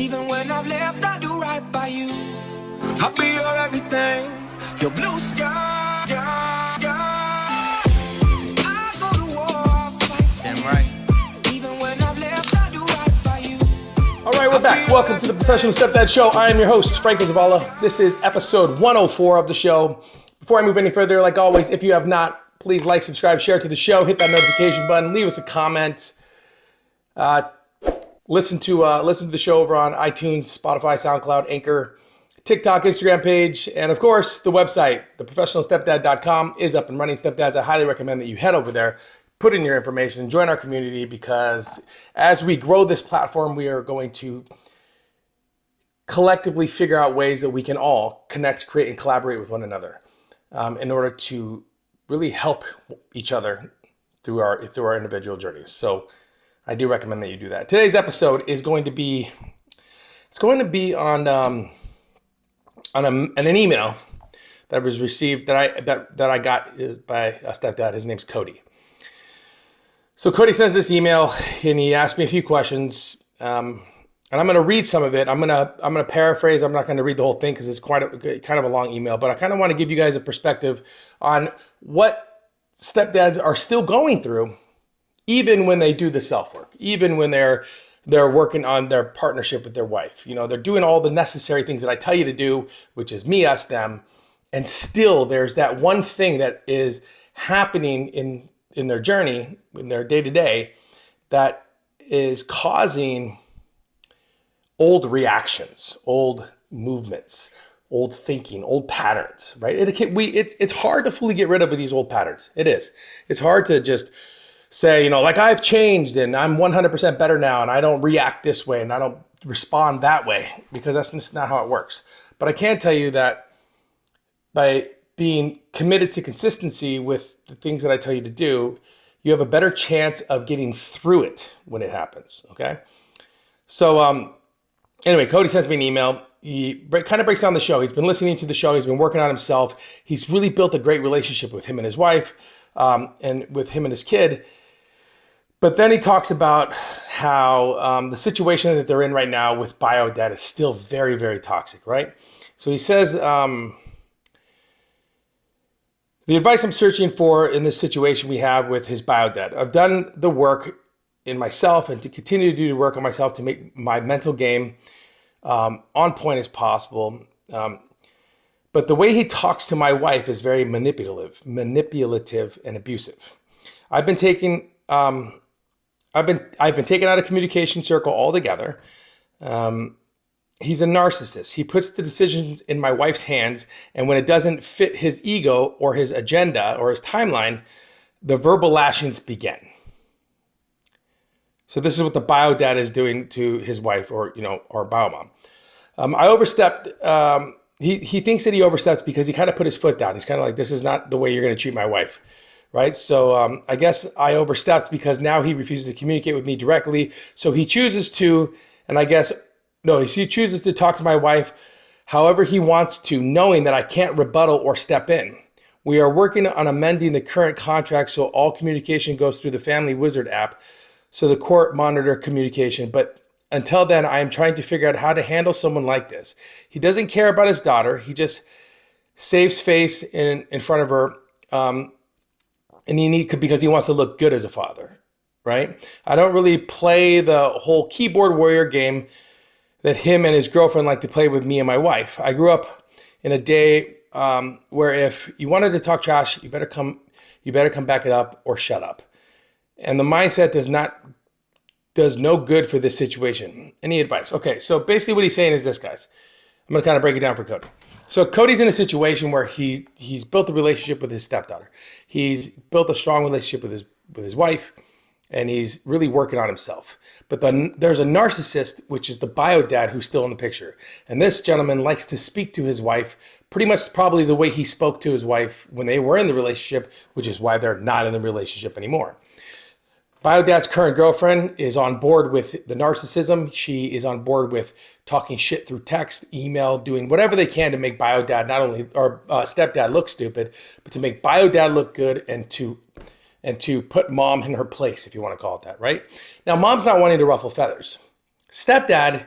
Even when I've left, I do right by you. I'll be your everything, your blue sky. I go to war, I'll fight. Damn right. Even when I've left, I do right by you. All right, we're back. Welcome to the Professional Stepdad Show. I am your host, Franco Zavala. This is episode 104 of the show. Before I move any further, like always, if you have not, please like, subscribe, share to the show, hit that notification button, leave us a comment. Listen to the show over on iTunes, Spotify, SoundCloud, Anchor, TikTok, Instagram page, and of course, the website, theprofessionalstepdad.com is up and running. Stepdads, I highly recommend that you head over there, put in your information, join our community, because as we grow this platform, we are going to collectively figure out ways that we can all connect, create, and collaborate with one another in order to really help each other through our individual journeys. So I do recommend that you do that. Today's episode is going to be on an email that was received that I got by a stepdad. His name's Cody. So Cody sends this email and he asked me a few questions, and I'm going to read some of it. I'm going to paraphrase. I'm not going to read the whole thing because it's kind of a long email, but I kind of want to give you guys a perspective on what stepdads are still going through, even when they do the self-work, even when they're working on their partnership with their wife. You know, they're doing all the necessary things that I tell you to do, which is me, us, them. And still there's that one thing that is happening in their journey, in their day-to-day, that is causing old reactions, old movements, old thinking, old patterns, right? It's hard to fully get rid of these old patterns. It is. It's hard to just say, like I've changed and I'm 100% better now and I don't react this way and I don't respond that way, because that's just not how it works. But I can tell you that by being committed to consistency with the things that I tell you to do, you have a better chance of getting through it when it happens, okay? So anyway, Cody sends me an email. He kind of breaks down the show. He's been listening to the show. He's been working on himself. He's really built a great relationship with him and his wife, and with him and his kid. But then he talks about how the situation that they're in right now with BioDad is still very, very toxic, right? So he says, the advice I'm searching for in this situation we have with his BioDad. I've done the work in myself and to continue to do the work on myself to make my mental game on point as possible. But the way he talks to my wife is very manipulative and abusive. I've been taken out of communication circle altogether. He's a narcissist. He puts the decisions in my wife's hands, and when it doesn't fit his ego or his agenda or his timeline, the verbal lashings begin. So this is what the BioDad is doing to his wife, or biomom. I overstepped. He thinks that he overstepped because he kind of put his foot down. He's kind of like, this is not the way you're going to treat my wife. Right. So I guess I overstepped because now he refuses to communicate with me directly. So he chooses to, he chooses to talk to my wife however he wants to, knowing that I can't rebuttal or step in. We are working on amending the current contract so all communication goes through the Family Wizard app, so the court monitor communication. But until then, I am trying to figure out how to handle someone like this. He doesn't care about his daughter. He just saves face in front of her. And because he wants to look good as a father, right? I don't really play the whole keyboard warrior game that him and his girlfriend like to play with me and my wife. I grew up in a day where if you wanted to talk trash, you better come back it up or shut up. And the mindset does no good for this situation. Any advice? Okay, so basically what he's saying is this, guys. I'm going to kind of break it down for Cody. So Cody's in a situation where he's built a relationship with his stepdaughter. He's built a strong relationship with his wife, and he's really working on himself. But then there's a narcissist, which is the BioDad, who's still in the picture. And this gentleman likes to speak to his wife pretty much probably the way he spoke to his wife when they were in the relationship, which is why they're not in the relationship anymore. BioDad's current girlfriend is on board with the narcissism. She is on board with talking shit through text, email, doing whatever they can to make BioDad stepdad look stupid, but to make BioDad look good and to put mom in her place, if you want to call it that, right? Now, mom's not wanting to ruffle feathers. Stepdad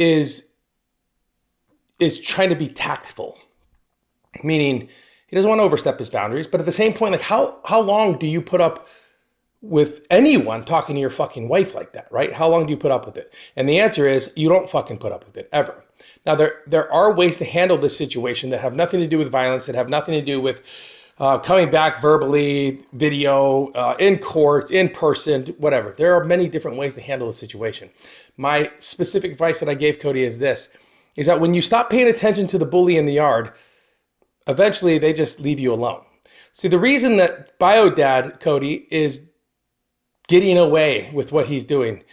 is trying to be tactful, meaning he doesn't want to overstep his boundaries. But at the same point, like how long do you put up with anyone talking to your fucking wife like that, right? How long do you put up with it? And the answer is you don't fucking put up with it ever. Now, there are ways to handle this situation that have nothing to do with violence, that have nothing to do with coming back verbally, video, in court, in person, whatever. There are many different ways to handle the situation. My specific advice that I gave Cody is this, is that when you stop paying attention to the bully in the yard, eventually they just leave you alone. See, the reason that BioDad, Cody, is getting away with what he's doing,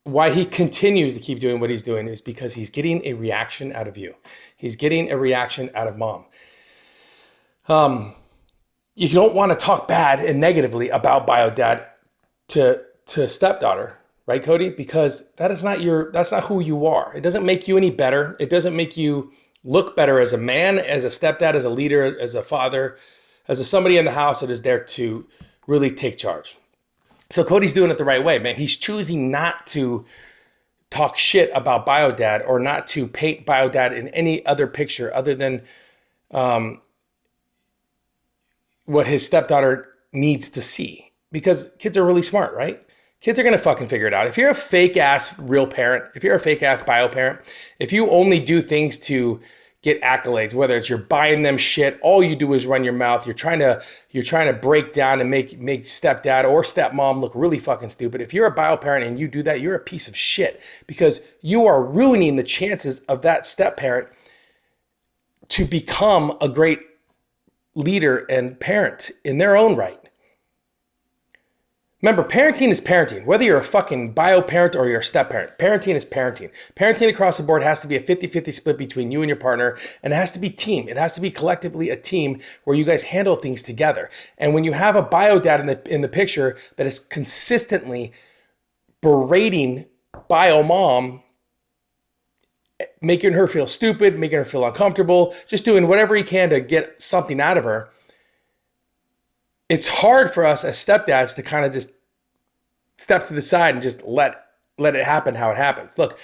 why he continues to keep doing what he's doing, is because he's getting a reaction out of you. He's getting a reaction out of mom. You don't want to talk bad and negatively about BioDad to stepdaughter, right, Cody? Because that's not who you are. It doesn't make you any better. It doesn't make you look better as a man, as a stepdad, as a leader, as a father, as somebody in the house that is there to really take charge. So Cody's doing it the right way, man. He's choosing not to talk shit about BioDad or not to paint BioDad in any other picture other than what his stepdaughter needs to see. Because kids are really smart, right? Kids are going to fucking figure it out. If you're a fake ass real parent, if you're a fake ass bio parent, if you only do things to get accolades, whether it's you're buying them shit, all you do is run your mouth. You're trying to break down and make stepdad or stepmom look really fucking stupid. If you're a bio parent and you do that, you're a piece of shit because you are ruining the chances of that step parent to become a great leader and parent in their own right. Remember, parenting is parenting. Whether you're a fucking bio parent or you're a step parent, parenting is parenting. Parenting across the board has to be a 50-50 split between you and your partner, and it has to be team. It has to be collectively a team where you guys handle things together. And when you have a bio dad in the picture that is consistently berating bio mom, making her feel stupid, making her feel uncomfortable, just doing whatever he can to get something out of her, it's hard for us as stepdads to kind of just step to the side and just let it happen how it happens. Look,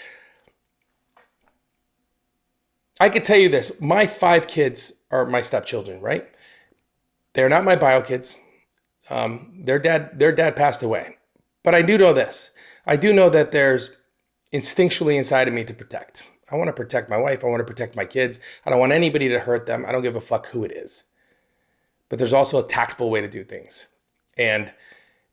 I could tell you this. My 5 kids are my stepchildren, right? They're not my bio kids. Their dad passed away. But I do know this. I do know that there's instinctually inside of me to protect. I want to protect my wife. I want to protect my kids. I don't want anybody to hurt them. I don't give a fuck who it is. But there's also a tactful way to do things. And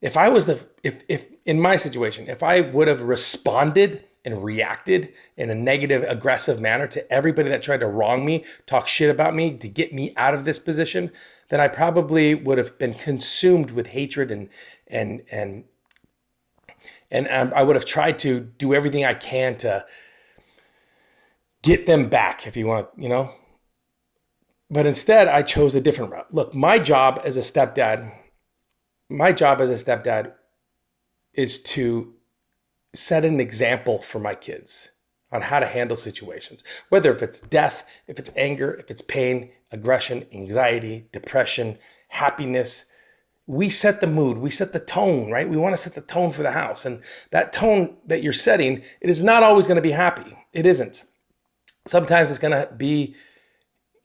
if I was if in my situation, if I would have responded and reacted in a negative, aggressive manner to everybody that tried to wrong me, talk shit about me to get me out of this position, then I probably would have been consumed with hatred and I would have tried to do everything I can to get them back, if you want, But instead, I chose a different route. Look, my job as a stepdad is to set an example for my kids on how to handle situations, whether if it's death, if it's anger, if it's pain, aggression, anxiety, depression, happiness. We set the mood, we set the tone, right? We want to set the tone for the house. And that tone that you're setting, it is not always going to be happy. It isn't. Sometimes it's going to be,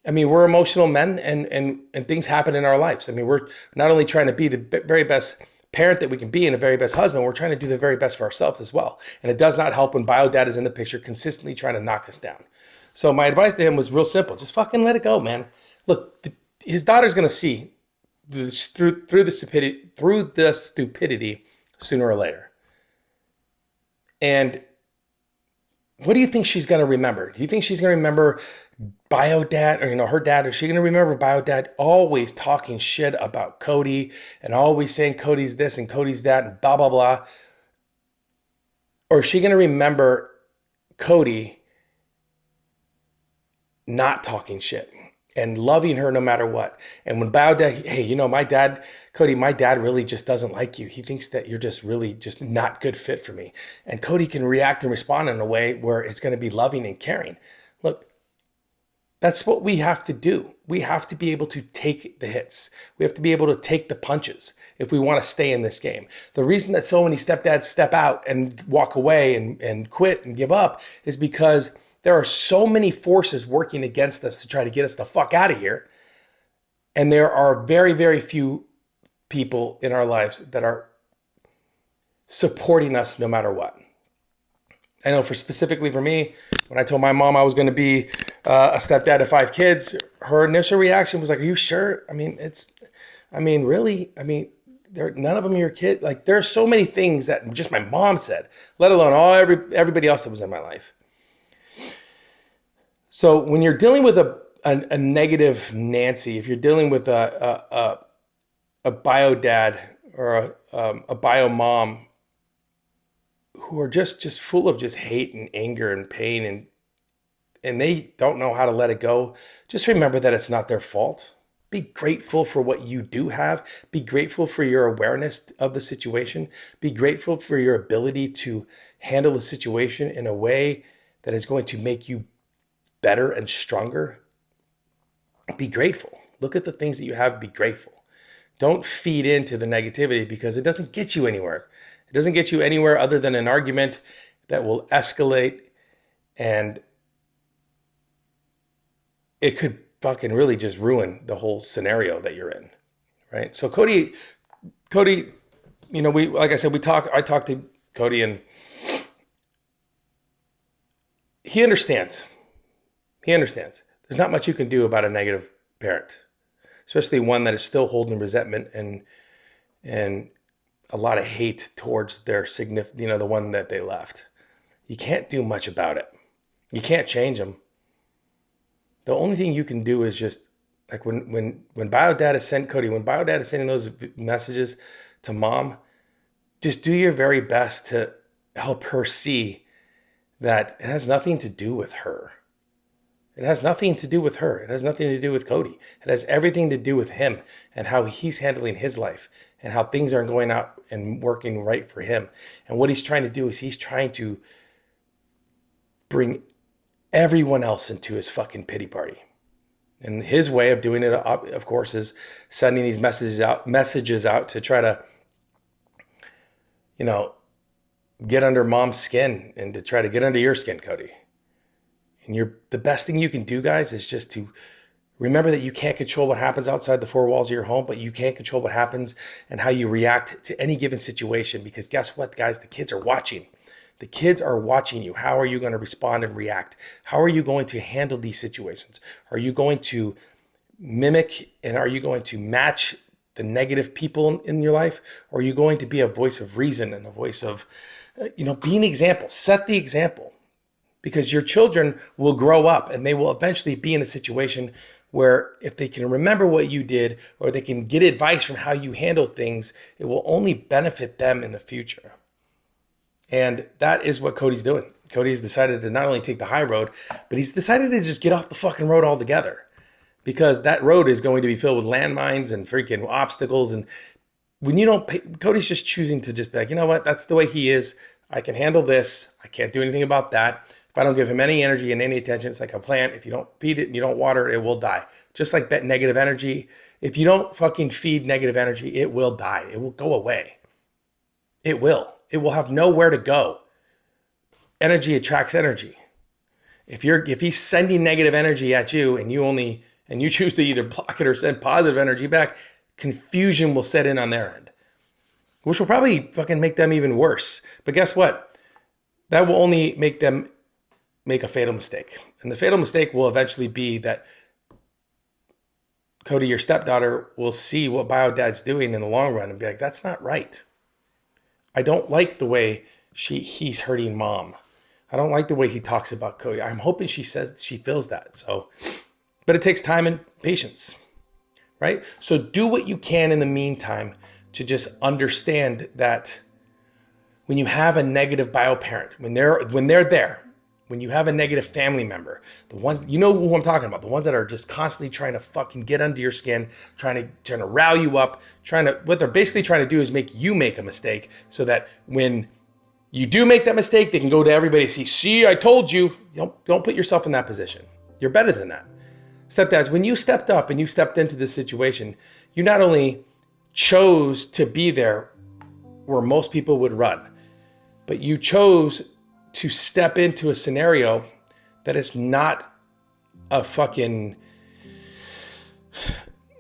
we're emotional men and things happen in our lives. We're not only trying to be the very best parent that we can be and the very best husband, we're trying to do the very best for ourselves as well. And it does not help when BioDad is in the picture consistently trying to knock us down. So my advice to him was real simple. Just fucking let it go, man. Look, his daughter's going to see this through the stupidity sooner or later. And what do you think she's going to remember? Do you think she's going to remember BioDad or, her dad? Or is she going to remember BioDad always talking shit about Cody and always saying Cody's this and Cody's that and blah, blah, blah? Or is she going to remember Cody not talking shit and loving her no matter what? And when BioDad, hey, Cody, my dad really just doesn't like you. He thinks that you're just really just not good fit for me. And Cody can react and respond in a way where it's going to be loving and caring. Look, That's what we have to do. We have to be able to take the hits. We have to be able to take the punches if we want to stay in this game. The reason that so many stepdads step out and walk away and quit and give up is because there are so many forces working against us to try to get us the fuck out of here. And there are very, very few people in our lives that are supporting us no matter what. I know specifically for me, when I told my mom I was going to be a stepdad of 5 kids, her initial reaction was like, "Are you sure? Really? None of them are your kid." Like, there are so many things that just my mom said, let alone everybody else that was in my life. So when you're dealing with a negative Nancy, if you're dealing with a BioDad or a bio mom who are just full of just hate and anger and pain and they don't know how to let it go, just remember that it's not their fault. Be grateful for what you do have. Be grateful for your awareness of the situation. Be grateful for your ability to handle the situation in a way that is going to make you better and stronger. Be grateful. Look at the things that you have. Be grateful. Don't feed into the negativity because it doesn't get you anywhere. It doesn't get you anywhere other than an argument that will escalate, and it could fucking really just ruin the whole scenario that you're in, right? So Cody, like I said, I talked to Cody and he understands. There's not much you can do about a negative parent, especially one that is still holding resentment and a lot of hate towards their the one that they left. You can't do much about it. You can't change them. The only thing you can do is just like when BioDad is sending those messages to mom, just do your very best to help her see that it has nothing to do with her. It has nothing to do with her. It has nothing to do with Cody. It has everything to do with him and how he's handling his life and how things aren't going out and working right for him. And what he's trying to do is he's trying to bring everyone else into his fucking pity party. And his way of doing it, of course, is sending these messages out to try to, get under mom's skin and to try to get under your skin, Cody. And the best thing you can do, guys, is just to remember that you can't control what happens outside the 4 walls of your home, but you can control what happens and how you react to any given situation. Because guess what, guys? The kids are watching. The kids are watching you. How are you going to respond and react? How are you going to handle these situations? Are you going to mimic and are you going to match the negative people in your life? Or are you going to be a voice of reason and a voice of, be an example? Set the example. Because your children will grow up and they will eventually be in a situation where if they can remember what you did or they can get advice from how you handle things, it will only benefit them in the future. And that is what Cody's doing. Cody's decided to not only take the high road, but he's decided to just get off the fucking road altogether. Because that road is going to be filled with landmines and freaking obstacles. And when you don't pay, Cody's just choosing to just be like, you know what, that's the way he is. I can handle this. I can't do anything about that. If I don't give him any energy and any attention, it's like a plant. If you don't feed it and you don't water it, it will die. Just like that negative energy. If you don't fucking feed negative energy, it will die. It will go away. It will. It will have nowhere to go. Energy attracts energy. If he's sending negative energy at you and you choose to either block it or send positive energy back, confusion will set in on their end, which will probably fucking make them even worse. But guess what? That will only make them make a fatal mistake. And the fatal mistake will eventually be that Cody, your stepdaughter, will see what BioDad's doing in the long run and be like, that's not right. I don't like the way he's hurting mom. I don't like the way he talks about Cody. I'm hoping she says she feels that. So, but it takes time and patience, right? So do what you can in the meantime to just understand that when you have a negative bio parent, when they're there, when you have a negative family member, the ones, you know who I'm talking about, the ones that are just constantly trying to fucking get under your skin, trying to rile you up, what they're basically trying to do is make you make a mistake so that when you do make that mistake, they can go to everybody and see, I told you. Don't put yourself in that position. You're better than that. Stepdads, when you stepped up and you stepped into this situation, you not only chose to be there where most people would run, but you chose to step into a scenario that is not a fucking,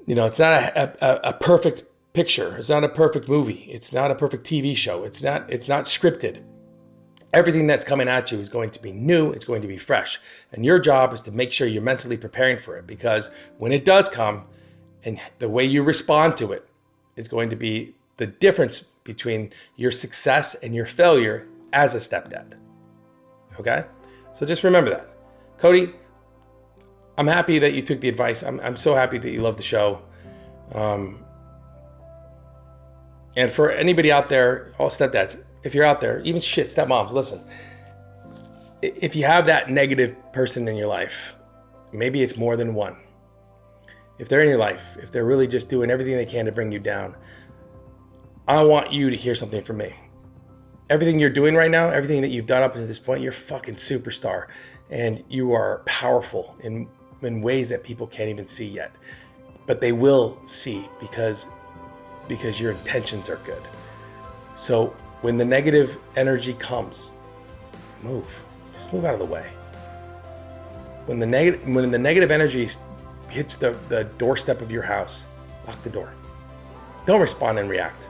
it's not a perfect picture. It's not a perfect movie. It's not a perfect TV show. It's not scripted. Everything that's coming at you is going to be new. It's going to be fresh. And your job is to make sure you're mentally preparing for it, because when it does come, and the way you respond to it is going to be the difference between your success and your failure as a stepdad. Okay? So just remember that. Cody, I'm happy that you took the advice. I'm so happy that you love the show. And for anybody out there, all stepdads, if you're out there, even stepmoms, listen. If you have that negative person in your life, maybe it's more than one. If they're in your life, if they're really just doing everything they can to bring you down, I want you to hear something from me. Everything you're doing right now, everything that you've done up until this point, you're a fucking superstar. And you are powerful in ways that people can't even see yet. But they will see because your intentions are good. So when the negative energy comes, just move out of the way. When the negative energy hits the doorstep of your house, lock the door. Don't respond and react.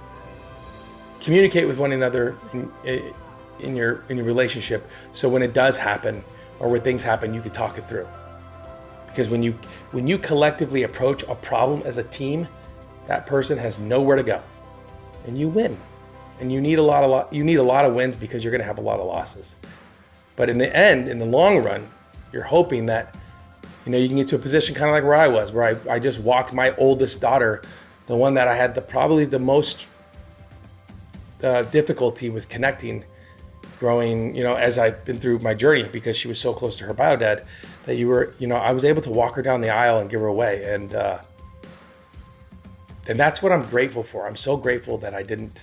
Communicate with one another in your relationship, so when it does happen or when things happen, you can talk it through. Because when you collectively approach a problem as a team, that person has nowhere to go, and you win. And you need a lot of wins, because you're going to have a lot of losses. But in the end, in the long run, you're hoping that you can get to a position kind of like where I was, where I just walked my oldest daughter, the one that I had probably the most difficulty with connecting, growing, as I've been through my journey, because she was so close to her BioDad, that I was able to walk her down the aisle and give her away. And that's what I'm grateful for. I'm so grateful that I didn't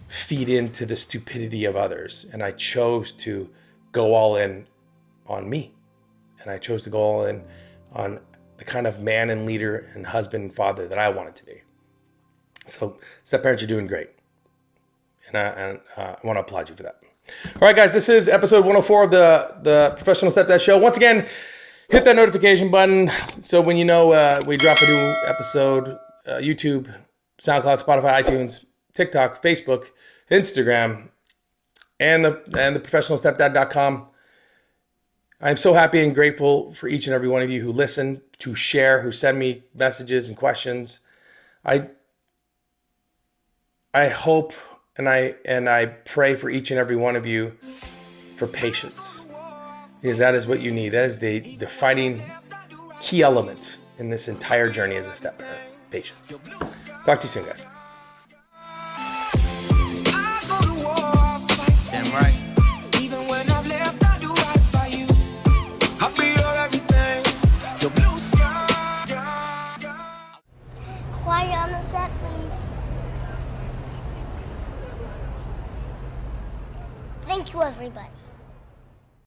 feed into the stupidity of others. And I chose to go all in on me. And I chose to go all in on the kind of man and leader and husband and father that I wanted to be. So step parents, you're doing great. And I want to applaud you for that. All right, guys, this is episode 104 of the Professional Stepdad Show. Once again, hit that notification button so when we drop a new episode, YouTube, SoundCloud, Spotify, iTunes, TikTok, Facebook, Instagram, and the professionalstepdad.com. I'm so happy and grateful for each and every one of you who listen, to share, who send me messages and questions. I hope and I pray for each and every one of you for patience, because that is what you need. That is the defining key element in this entire journey as a step parent. Patience. Talk to you soon, guys. Damn right. Even when I've left, I do right by you. I'll be your everything. Your blue sky. Quiet on the set, please. Thank you, everybody.